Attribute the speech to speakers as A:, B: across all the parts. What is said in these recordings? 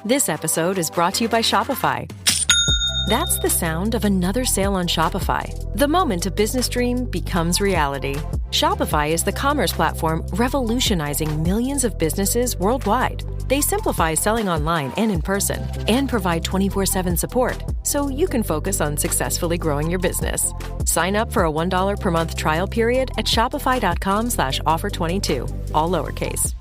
A: This episode is brought to you by Shopify. That's the sound of another sale on Shopify. The moment a business dream becomes reality. Shopify is the commerce platform revolutionizing millions of businesses worldwide. They simplify selling online and in person and provide 24/7 support so you can focus on successfully growing your business. Sign up for a $1 per month trial period at shopify.com/offer22, all lowercase.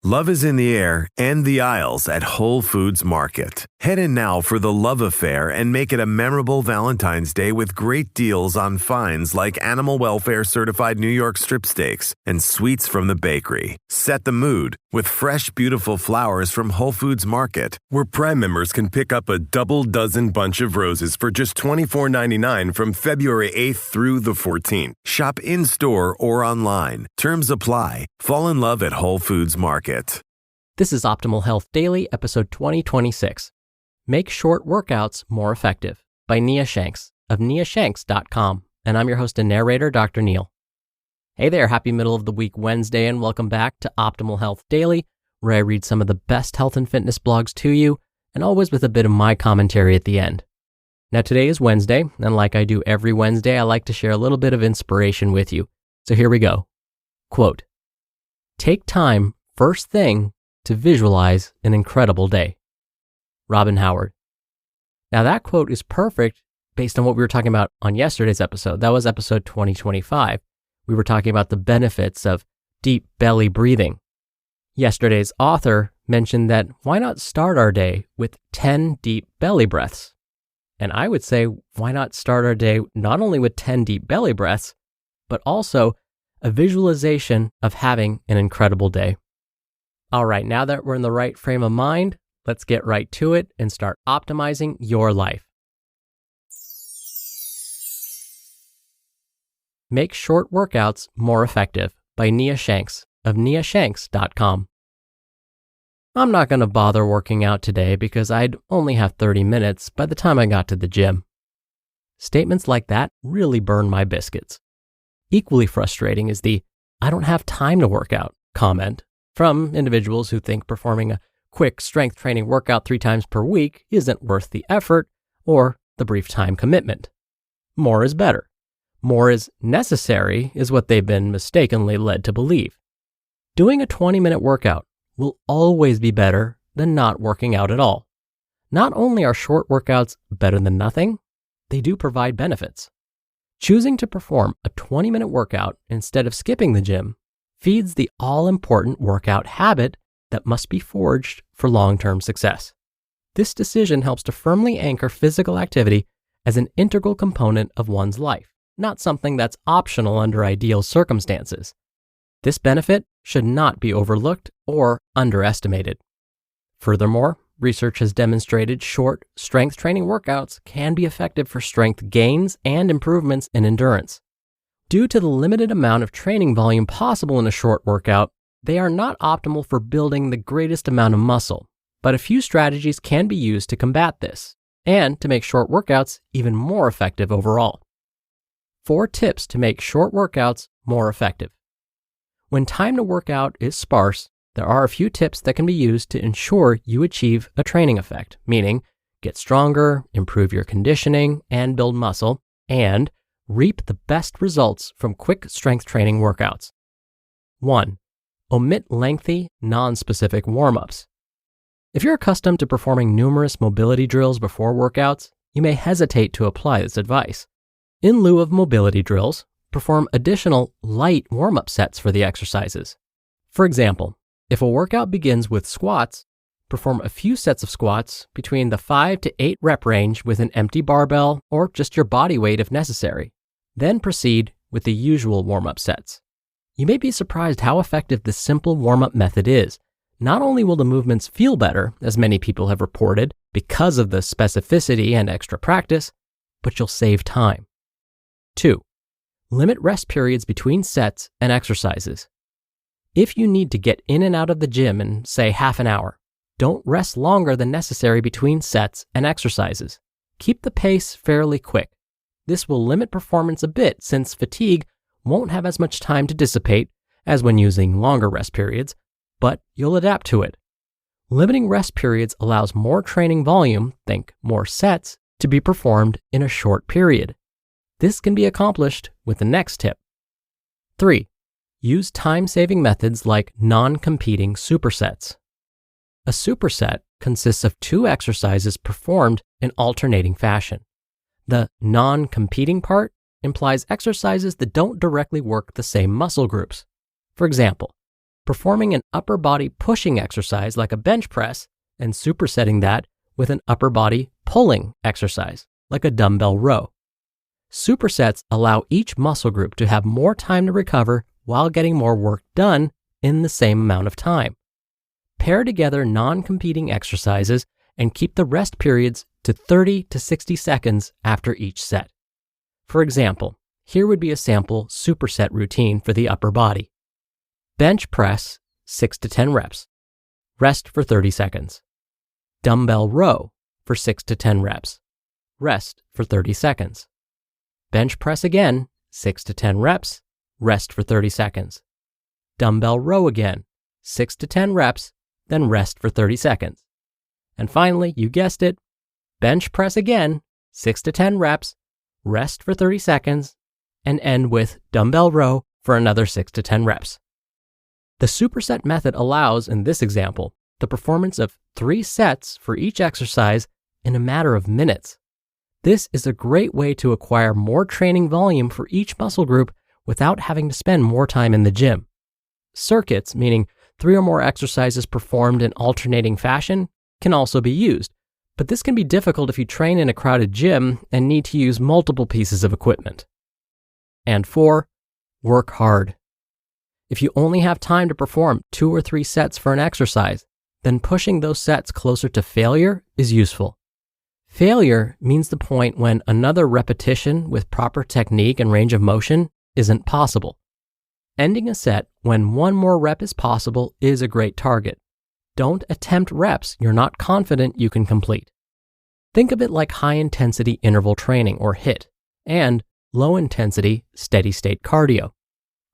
B: Love is in the air and the aisles at Whole Foods Market. Head in now for the love affair and make it a memorable Valentine's Day with great deals on finds like animal welfare certified New York strip steaks and sweets from the bakery. Set the mood with fresh, beautiful flowers from Whole Foods Market, where Prime members can pick up a double dozen bunch of roses for just $24.99 from February 8th through the 14th. Shop in-store or online. Terms apply. Fall in love at Whole Foods Market.
C: This is Optimal Health Daily, episode 2026. Make Short Workouts More Effective by Nia Shanks of niashanks.com. And I'm your host and narrator, Dr. Neil. Hey there, happy middle of the week Wednesday, and welcome back to Optimal Health Daily, where I read some of the best health and fitness blogs to you, and always with a bit of my commentary at the end. Now today is Wednesday, and like I do every Wednesday, I like to share a little bit of inspiration with you. So here we go. Quote, "Take time first thing to visualize an incredible day." Robin Howard. Now that quote is perfect based on what we were talking about on yesterday's episode. That was episode 2025. We were talking about the benefits of deep belly breathing. Yesterday's author mentioned that why not start our day with 10 deep belly breaths? And I would say, why not start our day not only with 10 deep belly breaths, but also a visualization of having an incredible day. All right, now that we're in the right frame of mind, let's get right to it and start optimizing your life. Make Short Workouts More Effective by Nia Shanks of niashanks.com. I'm not going to bother working out today because I'd only have 30 minutes by the time I got to the gym. Statements like that really burn my biscuits. Equally frustrating is the "I don't have time to work out" comment from individuals who think performing a quick strength training workout 3 times per week isn't worth the effort or the brief time commitment. More is better. More is necessary is what they've been mistakenly led to believe. Doing a 20-minute workout will always be better than not working out at all. Not only are short workouts better than nothing, they do provide benefits. Choosing to perform a 20-minute workout instead of skipping the gym feeds the all-important workout habit that must be forged for long-term success. This decision helps to firmly anchor physical activity as an integral component of one's life, not something that's optional under ideal circumstances. This benefit should not be overlooked or underestimated. Furthermore, research has demonstrated short strength training workouts can be effective for strength gains and improvements in endurance. Due to the limited amount of training volume possible in a short workout, they are not optimal for building the greatest amount of muscle, but a few strategies can be used to combat this and to make short workouts even more effective overall. 4 tips to make short workouts more effective. When time to work out is sparse, there are a few tips that can be used to ensure you achieve a training effect, meaning get stronger, improve your conditioning, and build muscle, and reap the best results from quick strength training workouts. 1. Omit lengthy, non-specific warm-ups. If you're accustomed to performing numerous mobility drills before workouts, you may hesitate to apply this advice. In lieu of mobility drills, perform additional light warm-up sets for the exercises. For example, if a workout begins with squats, perform a few sets of squats between the 5 to 8 rep range with an empty barbell or just your body weight if necessary. Then proceed with the usual warm-up sets. You may be surprised how effective this simple warm-up method is. Not only will the movements feel better, as many people have reported, because of the specificity and extra practice, but you'll save time. 2. Limit rest periods between sets and exercises. If you need to get in and out of the gym in, say, half an hour, don't rest longer than necessary between sets and exercises. Keep the pace fairly quick. This will limit performance a bit since fatigue won't have as much time to dissipate as when using longer rest periods, but you'll adapt to it. Limiting rest periods allows more training volume, think more sets, to be performed in a short period. This can be accomplished with the next tip. 3. Use time-saving methods like non-competing supersets. A superset consists of 2 exercises performed in alternating fashion. The non-competing part implies exercises that don't directly work the same muscle groups. For example, performing an upper body pushing exercise like a bench press and supersetting that with an upper body pulling exercise like a dumbbell row. Supersets allow each muscle group to have more time to recover while getting more work done in the same amount of time. Pair together non-competing exercises and keep the rest periods to 30 to 60 seconds after each set. For example, here would be a sample superset routine for the upper body. Bench press, 6 to 10 reps. Rest for 30 seconds. Dumbbell row for 6 to 10 reps. Rest for 30 seconds. Bench press again, 6 to 10 reps. Rest for 30 seconds. Dumbbell row again, 6 to 10 reps, then rest for 30 seconds. And finally, you guessed it, bench press again, 6 to 10 reps, rest for 30 seconds, and end with dumbbell row for another 6 to 10 reps. The superset method allows, in this example, the performance of 3 sets for each exercise in a matter of minutes. This is a great way to acquire more training volume for each muscle group without having to spend more time in the gym. Circuits, meaning 3 or more exercises performed in alternating fashion, can also be used, but this can be difficult if you train in a crowded gym and need to use multiple pieces of equipment. And 4, work hard. If you only have time to perform 2 or 3 sets for an exercise, then pushing those sets closer to failure is useful. Failure means the point when another repetition with proper technique and range of motion isn't possible. Ending a set when 1 more rep is possible is a great target. Don't attempt reps you're not confident you can complete. Think of it like high-intensity interval training, or HIIT, and low-intensity steady-state cardio.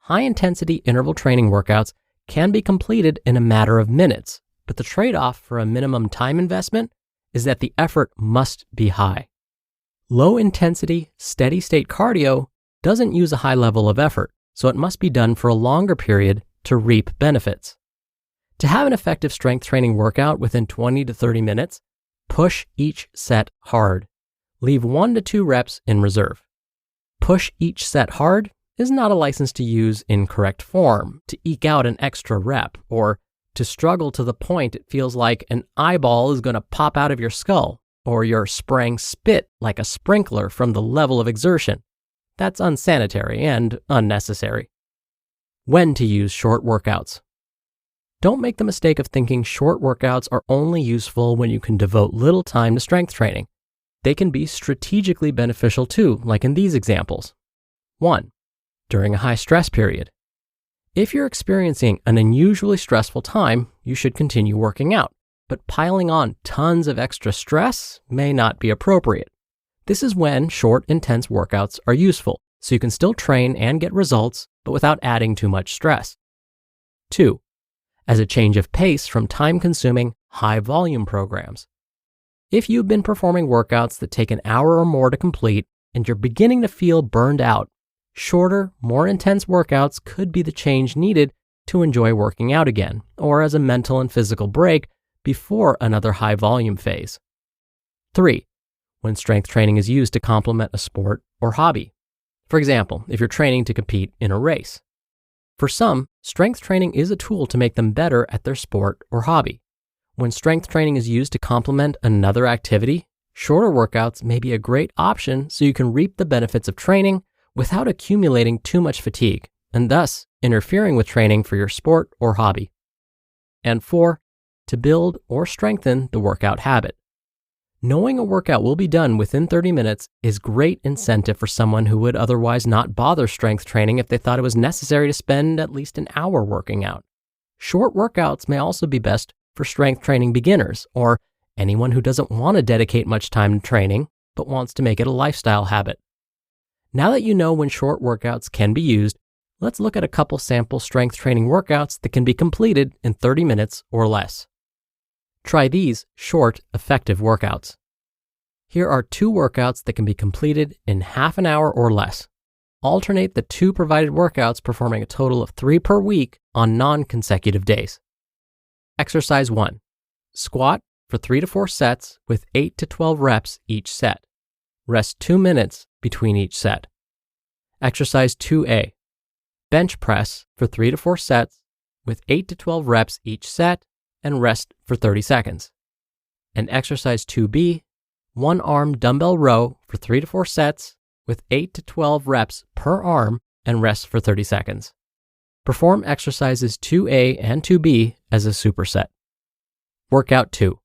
C: High-intensity interval training workouts can be completed in a matter of minutes, but the trade-off for a minimum time investment is that the effort must be high. Low-intensity steady-state cardio doesn't use a high level of effort, so it must be done for a longer period to reap benefits. To have an effective strength training workout within 20 to 30 minutes, push each set hard. Leave 1 to 2 reps in reserve. Push each set hard is not a license to use incorrect form, to eke out an extra rep, or to struggle to the point it feels like an eyeball is going to pop out of your skull, or you're spraying spit like a sprinkler from the level of exertion. That's unsanitary and unnecessary. When to use short workouts. Don't make the mistake of thinking short workouts are only useful when you can devote little time to strength training. They can be strategically beneficial too, like in these examples. 1. During a high stress period. If you're experiencing an unusually stressful time, you should continue working out, but piling on tons of extra stress may not be appropriate. This is when short, intense workouts are useful, so you can still train and get results, but without adding too much stress. 2. As a change of pace from time-consuming, high-volume programs. If you've been performing workouts that take an hour or more to complete and you're beginning to feel burned out, shorter, more intense workouts could be the change needed to enjoy working out again, or as a mental and physical break before another high-volume phase. 3. When strength training is used to complement a sport or hobby. For example, if you're training to compete in a race. For some, strength training is a tool to make them better at their sport or hobby. When strength training is used to complement another activity, shorter workouts may be a great option so you can reap the benefits of training without accumulating too much fatigue, and thus interfering with training for your sport or hobby. And 4, to build or strengthen the workout habit. Knowing a workout will be done within 30 minutes is great incentive for someone who would otherwise not bother strength training if they thought it was necessary to spend at least an hour working out. Short workouts may also be best for strength training beginners or anyone who doesn't want to dedicate much time to training but wants to make it a lifestyle habit. Now that you know when short workouts can be used, let's look at a couple sample strength training workouts that can be completed in 30 minutes or less. Try these short, effective workouts. Here are 2 workouts that can be completed in half an hour or less. Alternate the 2 provided workouts, performing a total of 3 per week on non-consecutive days. Exercise 1. Squat for 3 to 4 sets with 8 to 12 reps each set. Rest 2 minutes between each set. Exercise 2A. Bench press for 3 to 4 sets with 8 to 12 reps each set and rest for 30 seconds. And exercise 2B. 1 arm dumbbell row for 3 to 4 sets with 8 to 12 reps per arm and rest for 30 seconds. Perform exercises 2A and 2B as a superset. Workout 2.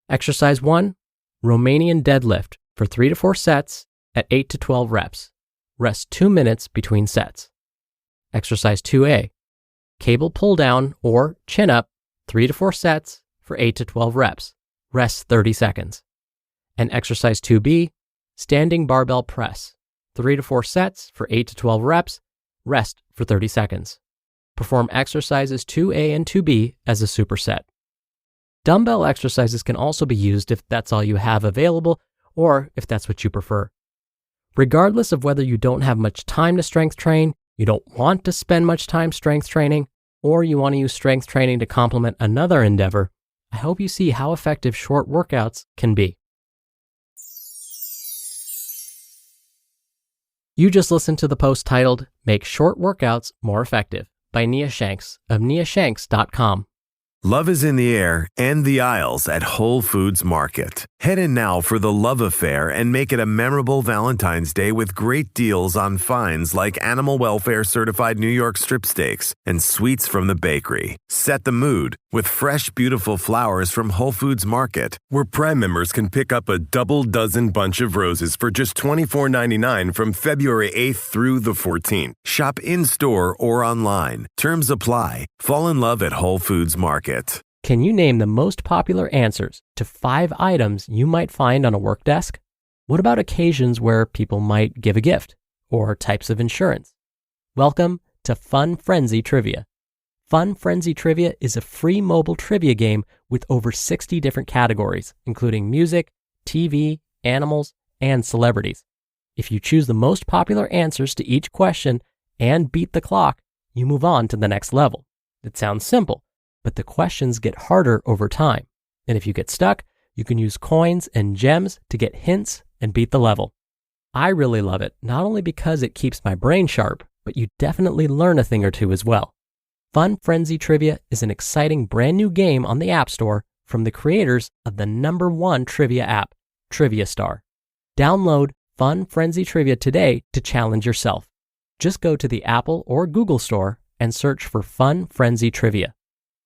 C: Exercise 1. Romanian deadlift for 3 to 4 sets at 8 to 12 reps. Rest 2 minutes between sets. Exercise 2A. Cable pull down or chin up 3 to 4 sets for 8 to 12 reps. Rest 30 seconds. And exercise 2B. Standing barbell press 3 to 4 sets for 8 to 12 reps. Rest for 30 seconds. Perform exercises 2A and 2B as a superset. Dumbbell exercises can also be used if that's all you have available or if that's what you prefer. Regardless of whether you don't have much time to strength train, you don't want to spend much time strength training, or you want to use strength training to complement another endeavor, I hope you see how effective short workouts can be. You just listened to the post titled, Make Short Workouts More Effective by Nia Shanks of niashanks.com.
B: Love is in the air and the aisles at Whole Foods Market. Head in now for the love affair and make it a memorable Valentine's Day with great deals on finds like animal welfare certified New York strip steaks and sweets from the bakery. Set the mood with fresh, beautiful flowers from Whole Foods Market, where Prime members can pick up a double dozen bunch of roses for just $24.99 from February 8th through the 14th. Shop in-store or online. Terms apply. Fall in love at Whole Foods Market.
C: Can you name the most popular answers to 5 items you might find on a work desk? What about occasions where people might give a gift or types of insurance? Welcome to Fun Frenzy Trivia. Fun Frenzy Trivia is a free mobile trivia game with over 60 different categories, including music, TV, animals, and celebrities. If you choose the most popular answers to each question and beat the clock, you move on to the next level. It sounds simple, but the questions get harder over time. And if you get stuck, you can use coins and gems to get hints and beat the level. I really love it, not only because it keeps my brain sharp, but you definitely learn a thing or two as well. Fun Frenzy Trivia is an exciting brand new game on the App Store from the creators of the #1 trivia app, Trivia Star. Download Fun Frenzy Trivia today to challenge yourself. Just go to the Apple or Google Store and search for Fun Frenzy Trivia.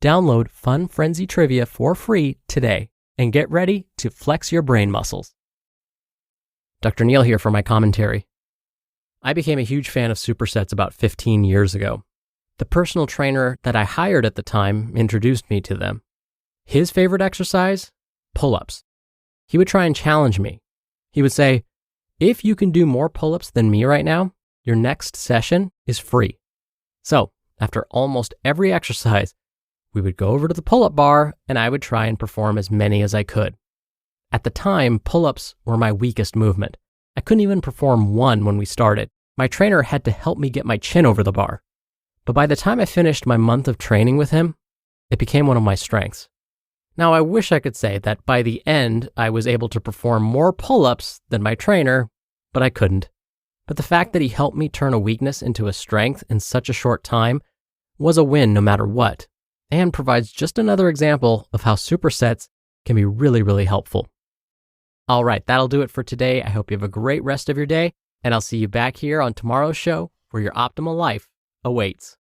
C: Download Fun Frenzy Trivia for free today and get ready to flex your brain muscles. Dr. Neil here for my commentary. I became a huge fan of supersets about 15 years ago. The personal trainer that I hired at the time introduced me to them. His favorite exercise? Pull-ups. He would try and challenge me. He would say, if you can do more pull-ups than me right now, your next session is free. So, after almost every exercise, we would go over to the pull-up bar and I would try and perform as many as I could. At the time, pull-ups were my weakest movement. I couldn't even perform one when we started. My trainer had to help me get my chin over the bar. But by the time I finished my month of training with him, it became one of my strengths. Now, I wish I could say that by the end, I was able to perform more pull-ups than my trainer, but I couldn't. But the fact that he helped me turn a weakness into a strength in such a short time was a win no matter what, and provides just another example of how supersets can be really, really helpful. All right, that'll do it for today. I hope you have a great rest of your day, and I'll see you back here on tomorrow's show where your optimal life awaits.